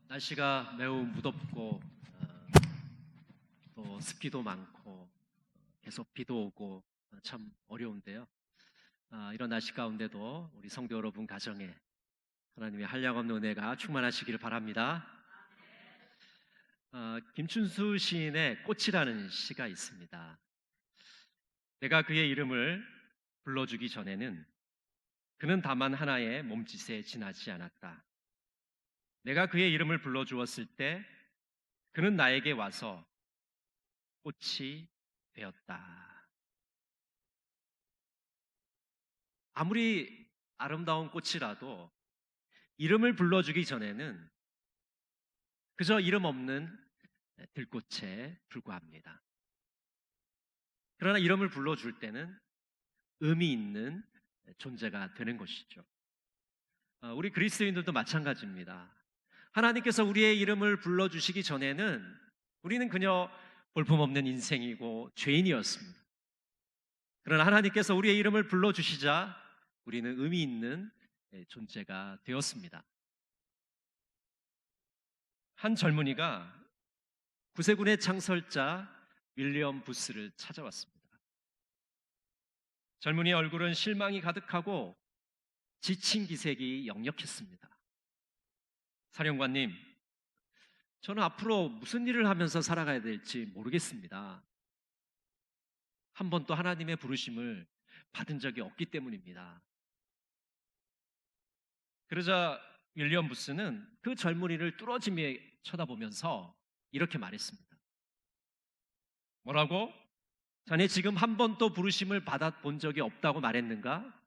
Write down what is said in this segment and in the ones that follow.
날씨가 매우 무덥고 또 습기도 많고 계속 비도 오고 참 어려운데요. 이런 날씨 가운데도 우리 성도 여러분 가정에 하나님의 한량없는 은혜가 충만하시기를 바랍니다. 김춘수 시인의 꽃이라는 시가 있습니다. 내가 그의 이름을 불러주기 전에는 그는 다만 하나의 몸짓에 지나지 않았다. 내가 그의 이름을 불러주었을 때 그는 나에게 와서 꽃이 되었다. 아무리 아름다운 꽃이라도 이름을 불러주기 전에는 그저 이름 없는 들꽃에 불과합니다. 그러나 이름을 불러줄 때는 의미 있는 존재가 되는 것이죠. 우리 그리스도인들도 마찬가지입니다. 하나님께서 우리의 이름을 불러주시기 전에는 우리는 그저 볼품없는 인생이고 죄인이었습니다. 그러나 하나님께서 우리의 이름을 불러주시자 우리는 의미 있는 존재가 되었습니다. 한 젊은이가 구세군의 창설자 윌리엄 부스를 찾아왔습니다. 젊은이의 얼굴은 실망이 가득하고 지친 기색이 역력했습니다. 사령관님, 저는 앞으로 무슨 일을 하면서 살아가야 될지 모르겠습니다. 한 번도 하나님의 부르심을 받은 적이 없기 때문입니다. 그러자 윌리엄 부스는 그 젊은이를 뚫어지며 쳐다보면서 이렇게 말했습니다. 뭐라고? 자네 지금 한 번도 부르심을 받아본 적이 없다고 말했는가?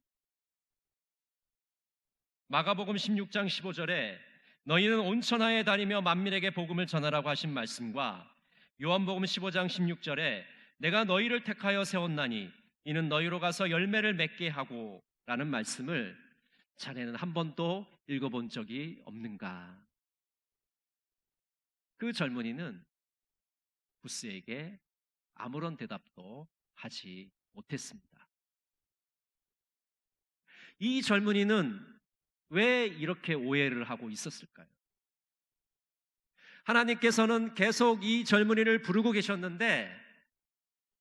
마가복음 16장 15절에 너희는 온 천하에 다니며 만민에게 복음을 전하라고 하신 말씀과 요한복음 15장 16절에 내가 너희를 택하여 세웠나니 이는 너희로 가서 열매를 맺게 하고 라는 말씀을 자네는 한 번도 읽어본 적이 없는가? 그 젊은이는 부스에게 아무런 대답도 하지 못했습니다. 이 젊은이는 왜 이렇게 오해를 하고 있었을까요? 하나님께서는 계속 이 젊은이를 부르고 계셨는데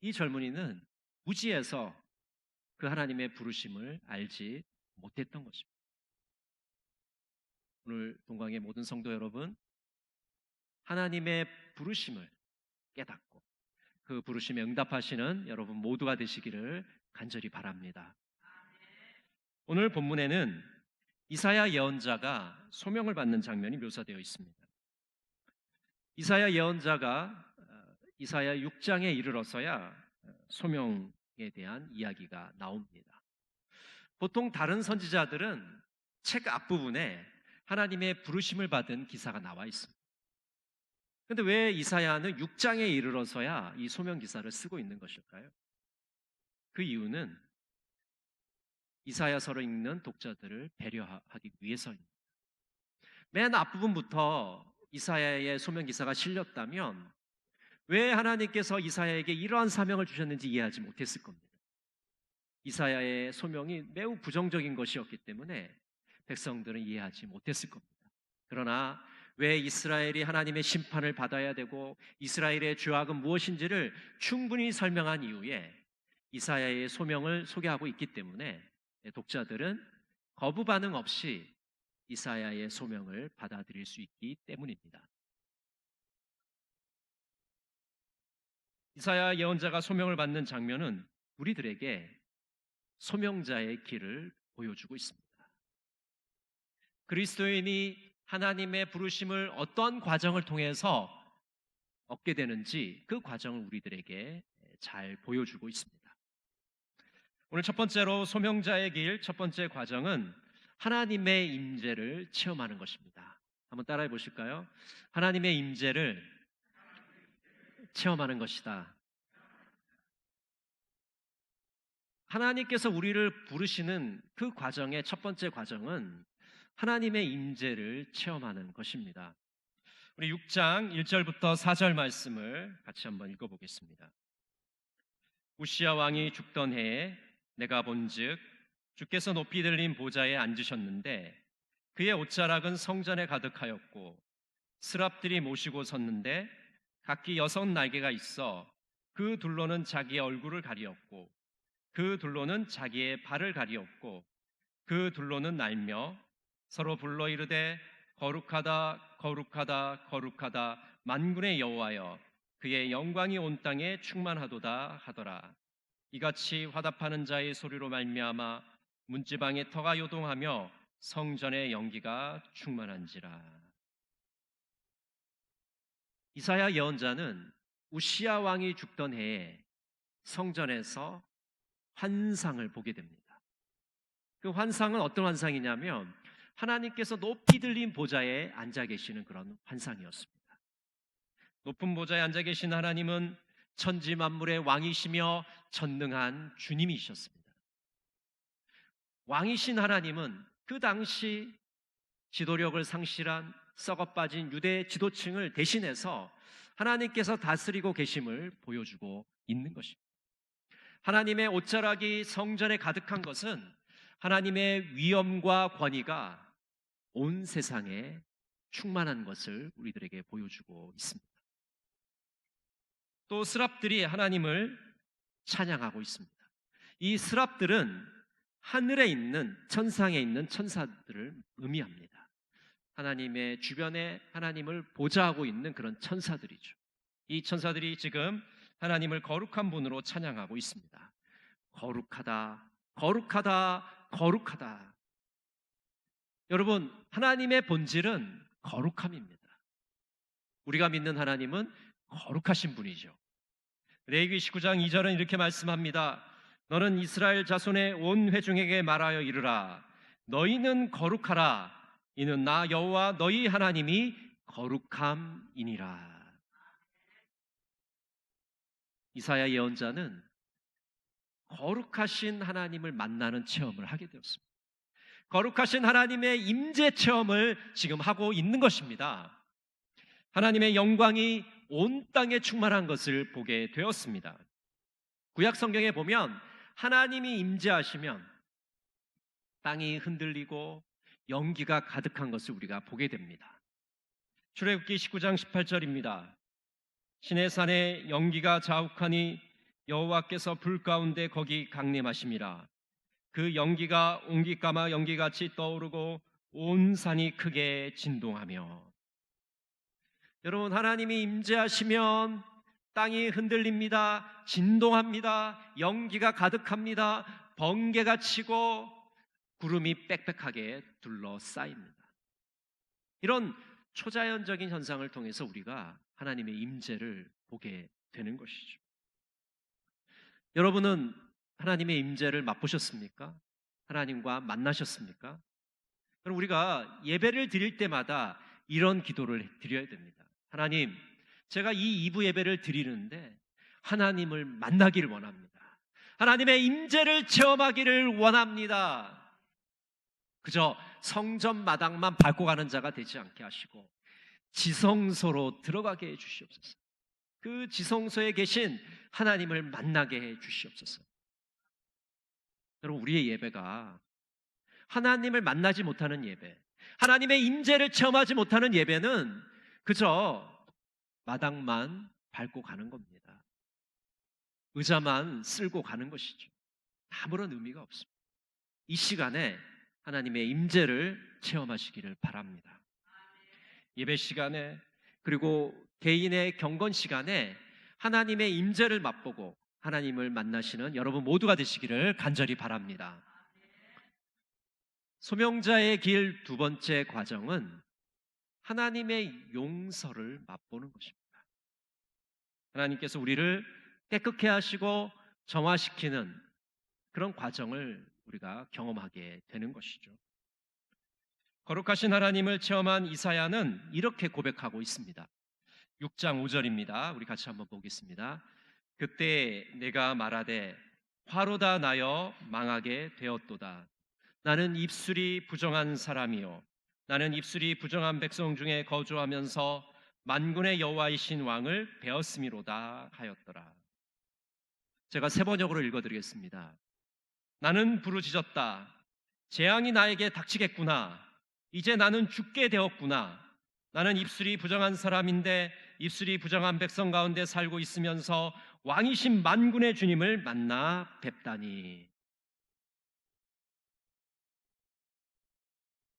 이 젊은이는 무지해서 그 하나님의 부르심을 알지 못했던 것입니다. 오늘 동광의 모든 성도 여러분, 하나님의 부르심을 깨닫고 그 부르심에 응답하시는 여러분 모두가 되시기를 간절히 바랍니다. 오늘 본문에는 이사야 예언자가 소명을 받는 장면이 묘사되어 있습니다. 이사야 예언자가 이사야 6장에 이르러서야 소명에 대한 이야기가 나옵니다. 보통 다른 선지자들은 책 앞부분에 하나님의 부르심을 받은 기사가 나와 있습니다. 그런데 왜 이사야는 6장에 이르러서야 이 소명 기사를 쓰고 있는 것일까요? 그 이유는 이사야서를 읽는 독자들을 배려하기 위해서입니다. 맨 앞부분부터 이사야의 소명 기사가 실렸다면 왜 하나님께서 이사야에게 이러한 사명을 주셨는지 이해하지 못했을 겁니다. 이사야의 소명이 매우 부정적인 것이었기 때문에 백성들은 이해하지 못했을 겁니다. 그러나 왜 이스라엘이 하나님의 심판을 받아야 되고 이스라엘의 죄악은 무엇인지를 충분히 설명한 이후에 이사야의 소명을 소개하고 있기 때문에 독자들은 거부 반응 없이 이사야의 소명을 받아들일 수 있기 때문입니다. 이사야 예언자가 소명을 받는 장면은 우리들에게 소명자의 길을 보여주고 있습니다. 그리스도인이 하나님의 부르심을 어떤 과정을 통해서 얻게 되는지 그 과정을 우리들에게 잘 보여주고 있습니다. 오늘 첫 번째로 소명자의 길, 첫 번째 과정은 하나님의 임재를 체험하는 것입니다. 한번 따라해 보실까요? 하나님의 임재를 체험하는 것이다. 하나님께서 우리를 부르시는 그 과정의 첫 번째 과정은 하나님의 임재를 체험하는 것입니다. 우리 6장 1절부터 4절 말씀을 같이 한번 읽어보겠습니다. 우시야 왕이 죽던 해에 내가 본즉 주께서 높이 들린 보좌에 앉으셨는데 그의 옷자락은 성전에 가득하였고 스랍들이 모시고 섰는데 각기 6날개가 있어 그 둘로는 자기의 얼굴을 가리었고 그 둘로는 자기의 발을 가리었고 그 둘로는 날며 서로 불러 이르되 거룩하다 거룩하다 거룩하다 만군의 여호와여 그의 영광이 온 땅에 충만하도다 하더라. 이같이 화답하는 자의 소리로 말미암아 문지방의 터가 요동하며 성전의 연기가 충만한지라. 이사야 예언자는 우시야 왕이 죽던 해에 성전에서 환상을 보게 됩니다. 그 환상은 어떤 환상이냐면 하나님께서 높이 들린 보좌에 앉아 계시는 그런 환상이었습니다. 높은 보좌에 앉아 계신 하나님은 천지 만물의 왕이시며 전능한 주님이셨습니다. 왕이신 하나님은 그 당시 지도력을 상실한 썩어빠진 유대 지도층을 대신해서 하나님께서 다스리고 계심을 보여주고 있는 것입니다. 하나님의 옷자락이 성전에 가득한 것은 하나님의 위엄과 권위가 온 세상에 충만한 것을 우리들에게 보여주고 있습니다. 또 스랍들이 하나님을 찬양하고 있습니다. 이 스랍들은 하늘에 있는 천상에 있는 천사들을 의미합니다. 하나님의 주변에 하나님을 보좌하고 있는 그런 천사들이죠. 이 천사들이 지금 하나님을 거룩한 분으로 찬양하고 있습니다. 거룩하다, 거룩하다, 거룩하다. 여러분, 하나님의 본질은 거룩함입니다. 우리가 믿는 하나님은 거룩하신 분이죠. 레위기 19장 2절은 이렇게 말씀합니다. 너는 이스라엘 자손의 온 회중에게 말하여 이르라. 너희는 거룩하라. 이는 나 여호와 너희 하나님이 거룩함이니라. 이사야 예언자는 거룩하신 하나님을 만나는 체험을 하게 되었습니다. 거룩하신 하나님의 임재 체험을 지금 하고 있는 것입니다. 하나님의 영광이 온 땅에 충만한 것을 보게 되었습니다. 구약 성경에 보면 하나님이 임재하시면 땅이 흔들리고 연기가 가득한 것을 우리가 보게 됩니다. 출애굽기 19장 18절입니다. 시내산에 연기가 자욱하니 여호와께서 불 가운데 거기 강림하심이라. 그 연기가 옹기까마 연기같이 떠오르고 온 산이 크게 진동하며. 여러분, 하나님이 임재하시면 땅이 흔들립니다. 진동합니다. 연기가 가득합니다. 번개가 치고 구름이 빽빽하게 둘러싸입니다. 이런 초자연적인 현상을 통해서 우리가 하나님의 임재를 보게 되는 것이죠. 여러분은 하나님의 임재를 맛보셨습니까? 하나님과 만나셨습니까? 그럼 우리가 예배를 드릴 때마다 이런 기도를 드려야 됩니다. 하나님, 제가 이 2부 예배를 드리는데 하나님을 만나기를 원합니다. 하나님의 임재를 체험하기를 원합니다. 그저 성전 마당만 밟고 가는 자가 되지 않게 하시고 지성소로 들어가게 해 주시옵소서. 그 지성소에 계신 하나님을 만나게 해 주시옵소서. 여러분, 우리의 예배가 하나님을 만나지 못하는 예배, 하나님의 임재를 체험하지 못하는 예배는 그저 마당만 밟고 가는 겁니다. 의자만 쓸고 가는 것이죠. 아무런 의미가 없습니다. 이 시간에 하나님의 임재를 체험하시기를 바랍니다. 예배 시간에 그리고 개인의 경건 시간에 하나님의 임재를 맛보고 하나님을 만나시는 여러분 모두가 되시기를 간절히 바랍니다. 소명자의 길 두 번째 과정은 하나님의 용서를 맛보는 것입니다. 하나님께서 우리를 깨끗게 하시고 정화시키는 그런 과정을 우리가 경험하게 되는 것이죠. 거룩하신 하나님을 체험한 이사야는 이렇게 고백하고 있습니다. 6장 5절입니다. 우리 같이 한번 보겠습니다. 그때 내가 말하되 화로다 나여 망하게 되었도다. 나는 입술이 부정한 사람이요 나는 입술이 부정한 백성 중에 거주하면서 만군의 여호와이신 왕을 배었음이로다 하였더라. 제가 세 번역으로 읽어드리겠습니다. 나는 부르짖었다. 재앙이 나에게 닥치겠구나. 이제 나는 죽게 되었구나. 나는 입술이 부정한 사람인데 입술이 부정한 백성 가운데 살고 있으면서 왕이신 만군의 주님을 만나 뵙다니.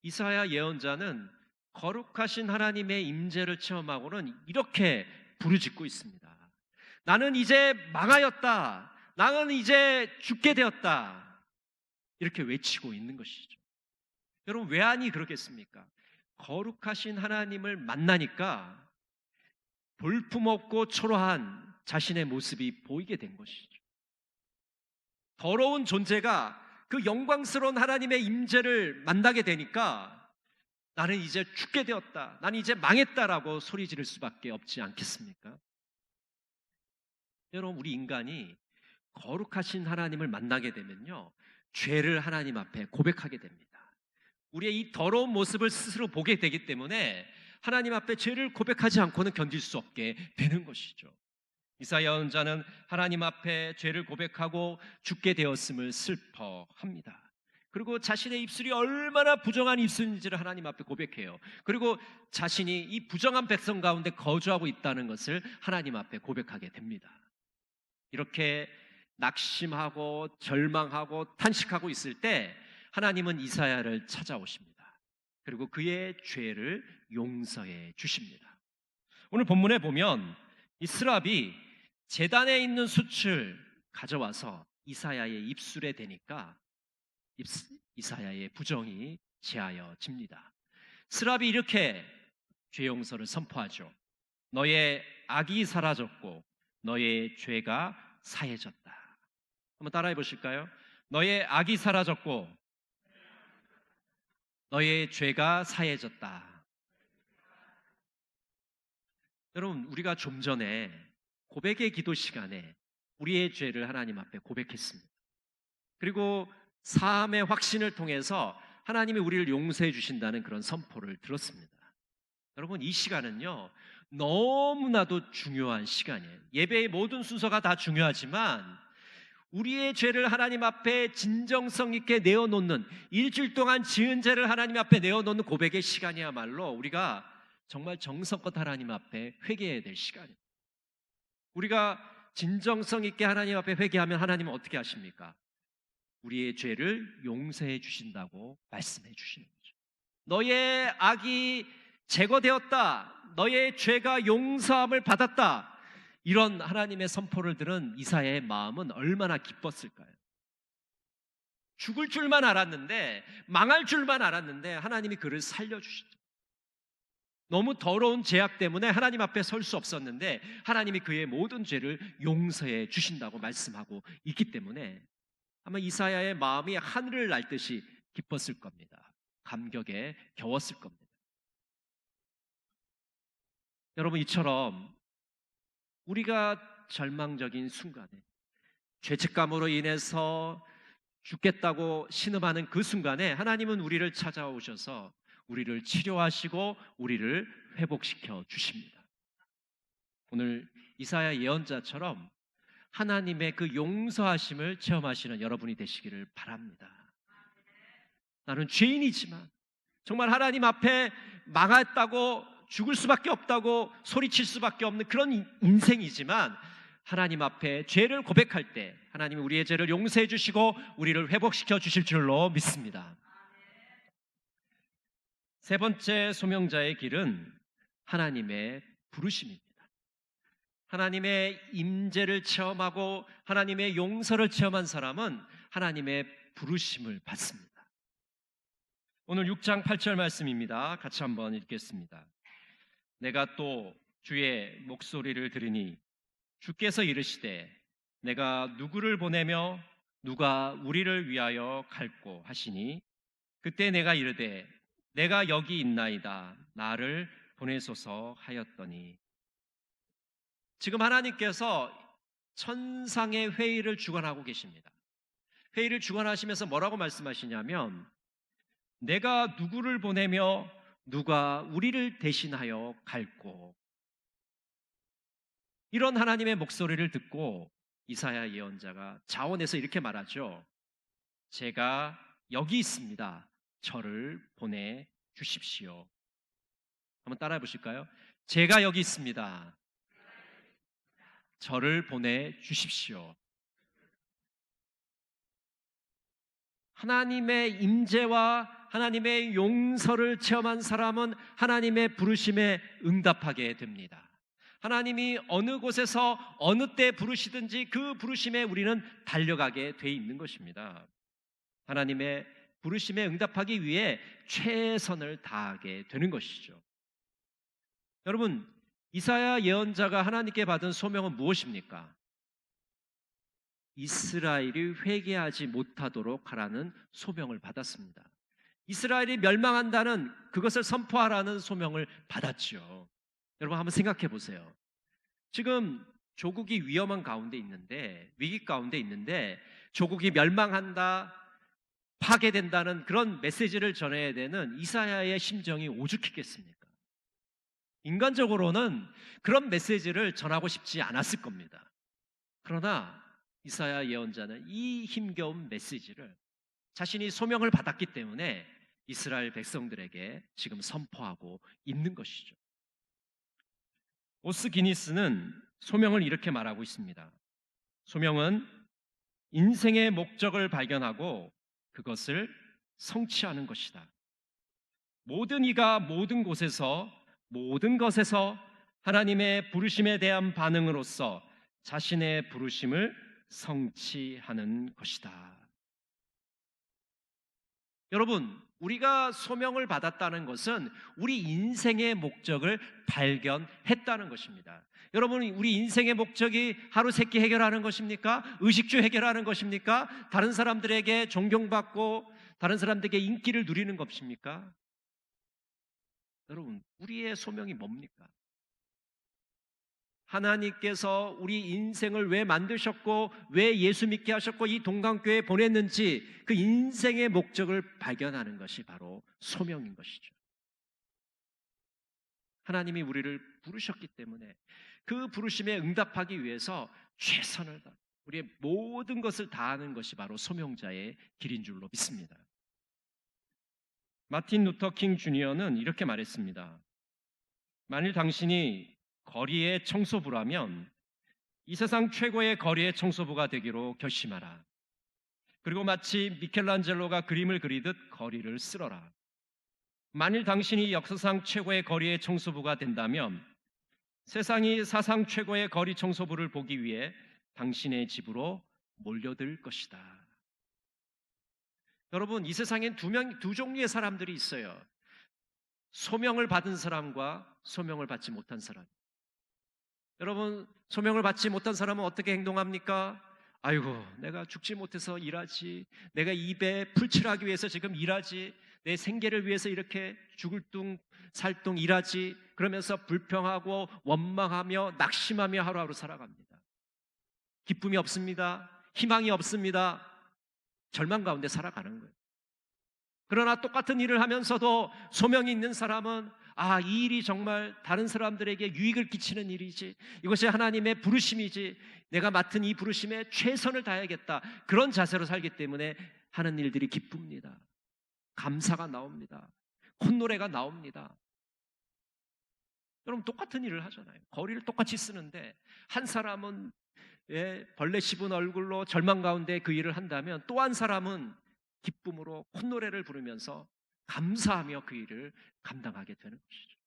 이사야 예언자는 거룩하신 하나님의 임재를 체험하고는 이렇게 부르짖고 있습니다. 나는 이제 망하였다. 나는 이제 죽게 되었다. 이렇게 외치고 있는 것이죠. 여러분, 왜 아니 그러겠습니까? 거룩하신 하나님을 만나니까 볼품없고 초라한 자신의 모습이 보이게 된 것이죠. 더러운 존재가 그 영광스러운 하나님의 임재를 만나게 되니까 나는 이제 죽게 되었다, 나는 이제 망했다라고 소리 지를 수밖에 없지 않겠습니까? 여러분, 우리 인간이 거룩하신 하나님을 만나게 되면요, 죄를 하나님 앞에 고백하게 됩니다. 우리의 이 더러운 모습을 스스로 보게 되기 때문에 하나님 앞에 죄를 고백하지 않고는 견딜 수 없게 되는 것이죠. 이사야 예언자는 하나님 앞에 죄를 고백하고 죽게 되었음을 슬퍼합니다. 그리고 자신의 입술이 얼마나 부정한 입술인지를 하나님 앞에 고백해요. 그리고 자신이 이 부정한 백성 가운데 거주하고 있다는 것을 하나님 앞에 고백하게 됩니다. 이렇게 낙심하고 절망하고 탄식하고 있을 때 하나님은 이사야를 찾아오십니다. 그리고 그의 죄를 용서해 주십니다. 오늘 본문에 보면 이 스랍이 제단에 있는 숯을 가져와서 이사야의 입술에 대니까 이사야의 부정이 제하여집니다. 스랍이 이렇게 죄 용서를 선포하죠. 너의 악이 사라졌고 너의 죄가 사해졌다. 한번 따라해 보실까요? 너의 악이 사라졌고 너의 죄가 사해졌다. 여러분, 우리가 좀 전에 고백의 기도 시간에 우리의 죄를 하나님 앞에 고백했습니다. 그리고 사함의 확신을 통해서 하나님이 우리를 용서해 주신다는 그런 선포를 들었습니다. 여러분, 이 시간은요, 너무나도 중요한 시간이에요. 예배의 모든 순서가 다 중요하지만 우리의 죄를 하나님 앞에 진정성 있게 내어놓는, 일주일 동안 지은 죄를 하나님 앞에 내어놓는 고백의 시간이야말로 우리가 정말 정성껏 하나님 앞에 회개해야 될 시간이에요. 우리가 진정성 있게 하나님 앞에 회개하면 하나님은 어떻게 하십니까? 우리의 죄를 용서해 주신다고 말씀해 주시는 거죠. 너의 악이 제거되었다, 너의 죄가 용서함을 받았다, 이런 하나님의 선포를 들은 이사야의 마음은 얼마나 기뻤을까요? 죽을 줄만 알았는데, 망할 줄만 알았는데 하나님이 그를 살려주시죠. 너무 더러운 죄악 때문에 하나님 앞에 설 수 없었는데 하나님이 그의 모든 죄를 용서해 주신다고 말씀하고 있기 때문에 아마 이사야의 마음이 하늘을 날듯이 기뻤을 겁니다. 감격에 겨웠을 겁니다. 여러분, 이처럼 우리가 절망적인 순간에 죄책감으로 인해서 죽겠다고 신음하는 그 순간에 하나님은 우리를 찾아오셔서 우리를 치료하시고 우리를 회복시켜 주십니다. 오늘 이사야 예언자처럼 하나님의 그 용서하심을 체험하시는 여러분이 되시기를 바랍니다. 나는 죄인이지만 정말 하나님 앞에 망했다고, 죽을 수밖에 없다고 소리칠 수밖에 없는 그런 인생이지만 하나님 앞에 죄를 고백할 때 하나님이 우리의 죄를 용서해 주시고 우리를 회복시켜 주실 줄로 믿습니다. 세 번째 소명자의 길은 하나님의 부르심입니다. 하나님의 임재를 체험하고 하나님의 용서를 체험한 사람은 하나님의 부르심을 받습니다. 오늘 6장 8절 말씀입니다. 같이 한번 읽겠습니다. 내가 또 주의 목소리를 들으니 주께서 이르시되 내가 누구를 보내며 누가 우리를 위하여 갈꼬 하시니 그때 내가 이르되 내가 여기 있나이다 나를 보내소서 하였더니. 지금 하나님께서 천상의 회의를 주관하고 계십니다. 회의를 주관하시면서 뭐라고 말씀하시냐면 내가 누구를 보내며 누가 우리를 대신하여 갈꼬. 이런 하나님의 목소리를 듣고 이사야 예언자가 자원해서 이렇게 말하죠. 제가 여기 있습니다. 저를 보내주십시오. 한번 따라해 보실까요? 제가 여기 있습니다. 저를 보내 주십시오. 하나님의 임재와 하나님의 용서를 체험한 사람은 하나님의 부르심에 응답하게 됩니다. 하나님이 어느 곳에서 어느 때 부르시든지 그 부르심에 우리는 달려가게 돼 있는 것입니다. 하나님의 부르심에 응답하기 위해 최선을 다하게 되는 것이죠. 여러분, 이사야 예언자가 하나님께 받은 소명은 무엇입니까? 이스라엘이 회개하지 못하도록 하라는 소명을 받았습니다. 이스라엘이 멸망한다는 그것을 선포하라는 소명을 받았죠. 여러분 한번 생각해 보세요. 지금 조국이 위험한 가운데 있는데, 위기 가운데 있는데 조국이 멸망한다, 파괴된다는 그런 메시지를 전해야 되는 이사야의 심정이 오죽했겠습니까? 인간적으로는 그런 메시지를 전하고 싶지 않았을 겁니다. 그러나 이사야 예언자는 이 힘겨운 메시지를 자신이 소명을 받았기 때문에 이스라엘 백성들에게 지금 선포하고 있는 것이죠. 오스 기니스는 소명을 이렇게 말하고 있습니다. 소명은 인생의 목적을 발견하고 그것을 성취하는 것이다. 모든 이가 모든 곳에서 모든 것에서 하나님의 부르심에 대한 반응으로서 자신의 부르심을 성취하는 것이다. 여러분, 우리가 소명을 받았다는 것은 우리 인생의 목적을 발견했다는 것입니다. 여러분, 우리 인생의 목적이 하루 세끼 해결하는 것입니까? 의식주 해결하는 것입니까? 다른 사람들에게 존경받고 다른 사람들에게 인기를 누리는 것입니까? 여러분, 우리의 소명이 뭡니까? 하나님께서 우리 인생을 왜 만드셨고 왜 예수 믿게 하셨고 이 동강교회에 보냈는지 그 인생의 목적을 발견하는 것이 바로 소명인 것이죠. 하나님이 우리를 부르셨기 때문에 그 부르심에 응답하기 위해서 최선을 다 우리의 모든 것을 다하는 것이 바로 소명자의 길인 줄로 믿습니다. 마틴 루터 킹 주니어는 이렇게 말했습니다. 만일 당신이 거리의 청소부라면 이 세상 최고의 거리의 청소부가 되기로 결심하라. 그리고 마치 미켈란젤로가 그림을 그리듯 거리를 쓸어라. 만일 당신이 역사상 최고의 거리의 청소부가 된다면 세상이 사상 최고의 거리 청소부를 보기 위해 당신의 집으로 몰려들 것이다. 여러분, 이 세상엔 두 종류의 사람들이 있어요. 소명을 받은 사람과 소명을 받지 못한 사람. 여러분, 소명을 받지 못한 사람은 어떻게 행동합니까? 아이고, 내가 죽지 못해서 일하지. 내가 입에 풀칠하기 위해서 지금 일하지. 내 생계를 위해서 이렇게 죽을 둥 살둥 일하지. 그러면서 불평하고 원망하며 낙심하며 하루하루 살아갑니다. 기쁨이 없습니다. 희망이 없습니다. 절망 가운데 살아가는 거예요. 그러나 똑같은 일을 하면서도 소명이 있는 사람은 이 일이 정말 다른 사람들에게 유익을 끼치는 일이지, 이것이 하나님의 부르심이지, 내가 맡은 이 부르심에 최선을 다해야겠다, 그런 자세로 살기 때문에 하는 일들이 기쁩니다. 감사가 나옵니다. 콧노래가 나옵니다. 여러분, 똑같은 일을 하잖아요. 거리를 똑같이 쓰는데 한 사람은 벌레 씹은 얼굴로 절망 가운데 그 일을 한다면 또 한 사람은 기쁨으로 콧노래를 부르면서 감사하며 그 일을 감당하게 되는 것이죠.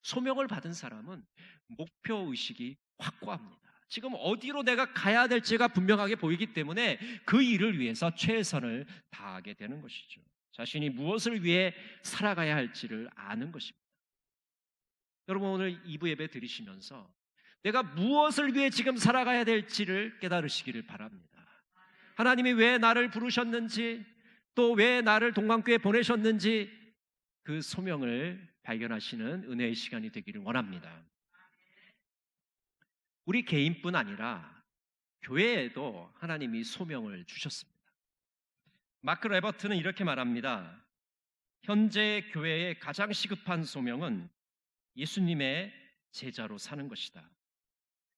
소명을 받은 사람은 목표의식이 확고합니다. 지금 어디로 내가 가야 될지가 분명하게 보이기 때문에 그 일을 위해서 최선을 다하게 되는 것이죠. 자신이 무엇을 위해 살아가야 할지를 아는 것입니다. 여러분, 오늘 2부 예배 드리시면서 내가 무엇을 위해 지금 살아가야 될지를 깨달으시기를 바랍니다. 하나님이 왜 나를 부르셨는지, 또 왜 나를 동강교회에 보내셨는지 그 소명을 발견하시는 은혜의 시간이 되기를 원합니다. 우리 개인뿐 아니라 교회에도 하나님이 소명을 주셨습니다. 마크 레버트는 이렇게 말합니다. 현재 교회의 가장 시급한 소명은 예수님의 제자로 사는 것이다.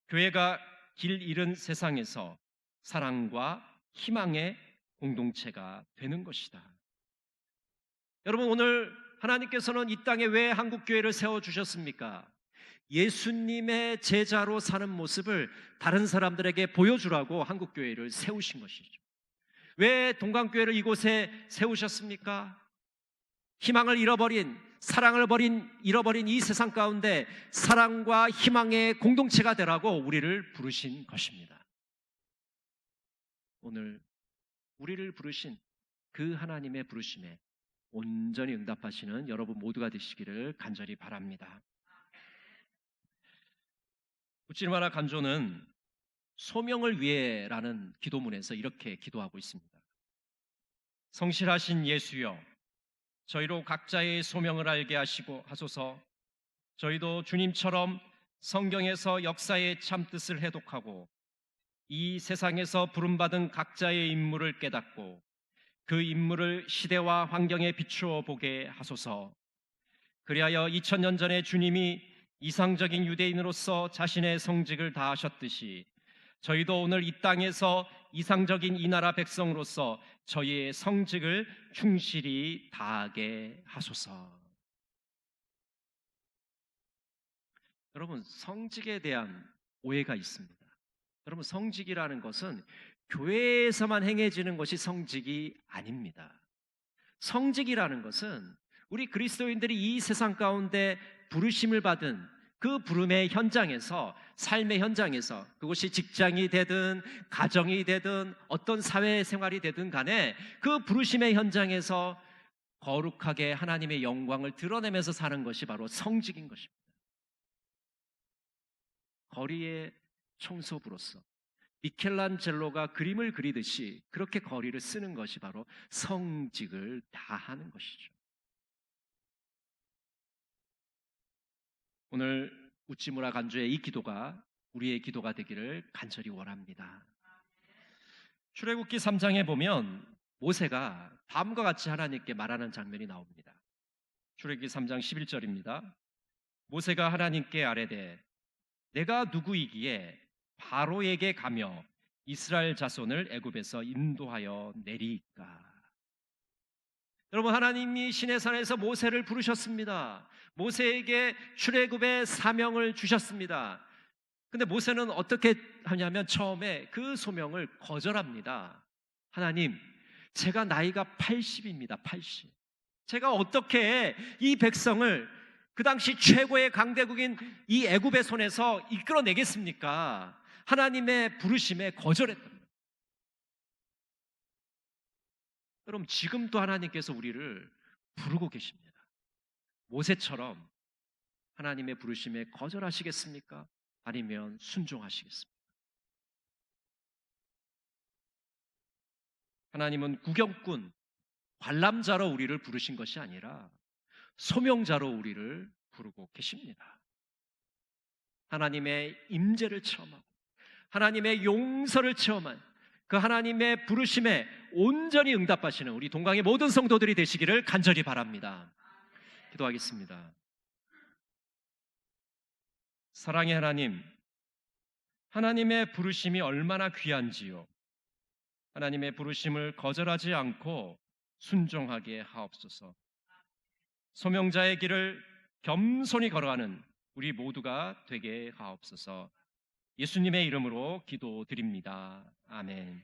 교회가 길 잃은 세상에서 사랑과 희망의 공동체가 되는 것이다. 여러분, 오늘 하나님께서는 이 땅에 왜 한국교회를 세워주셨습니까? 예수님의 제자로 사는 모습을 다른 사람들에게 보여주라고 한국교회를 세우신 것이죠. 왜 동강교회를 이곳에 세우셨습니까? 희망을 잃어버린, 사랑을 잃어버린 이 세상 가운데 사랑과 희망의 공동체가 되라고 우리를 부르신 것입니다. 오늘 우리를 부르신 그 하나님의 부르심에 온전히 응답하시는 여러분 모두가 되시기를 간절히 바랍니다. 우찌르마라 간조는 소명을 위해라는 기도문에서 이렇게 기도하고 있습니다. 성실하신 예수여, 저희로 각자의 소명을 알게 하시고 하소서. 저희도 주님처럼 성경에서 역사의 참뜻을 해독하고 이 세상에서 부름받은 각자의 임무를 깨닫고 그 임무를 시대와 환경에 비추어 보게 하소서. 그리하여 2000년 전에 주님이 이상적인 유대인으로서 자신의 성직을 다하셨듯이 저희도 오늘 이 땅에서 이상적인 이 나라 백성으로서 저희의 성직을 충실히 다하게 하소서. 여러분, 성직에 대한 오해가 있습니다. 여러분, 성직이라는 것은 교회에서만 행해지는 것이 성직이 아닙니다. 성직이라는 것은 우리 그리스도인들이 이 세상 가운데 부르심을 받은 그 부름의 현장에서, 삶의 현장에서, 그것이 직장이 되든 가정이 되든 어떤 사회생활이 되든 간에 그 부르심의 현장에서 거룩하게 하나님의 영광을 드러내면서 사는 것이 바로 성직인 것입니다. 거리의 청소부로서 미켈란젤로가 그림을 그리듯이 그렇게 거리를 쓰는 것이 바로 성직을 다하는 것이죠. 오늘 우찌무라 간주의 이 기도가 우리의 기도가 되기를 간절히 원합니다. 출애굽기 3장에 보면 모세가 다음과 같이 하나님께 말하는 장면이 나옵니다. 출애굽기 3장 11절입니다. 모세가 하나님께 아뢰되 내가 누구이기에 바로에게 가며 이스라엘 자손을 애굽에서 인도하여 내리이까. 여러분, 하나님이 시내산에서 모세를 부르셨습니다. 모세에게 출애굽의 사명을 주셨습니다. 근데 모세는 어떻게 하냐면 처음에 그 소명을 거절합니다. 하나님, 제가 나이가 80입니다. 80. 제가 어떻게 이 백성을 그 당시 최고의 강대국인 이 애굽의 손에서 이끌어내겠습니까? 하나님의 부르심에 거절했답니다. 여러분, 지금도 하나님께서 우리를 부르고 계십니다. 모세처럼 하나님의 부르심에 거절하시겠습니까? 아니면 순종하시겠습니까? 하나님은 구경꾼, 관람자로 우리를 부르신 것이 아니라 소명자로 우리를 부르고 계십니다. 하나님의 임재를 체험하고 하나님의 용서를 체험한 그 하나님의 부르심에 온전히 응답하시는 우리 동강의 모든 성도들이 되시기를 간절히 바랍니다. 기도하겠습니다. 사랑의 하나님, 하나님의 부르심이 얼마나 귀한지요. 하나님의 부르심을 거절하지 않고 순종하게 하옵소서. 소명자의 길을 겸손히 걸어가는 우리 모두가 되게 하옵소서. 예수님의 이름으로 기도드립니다. 아멘.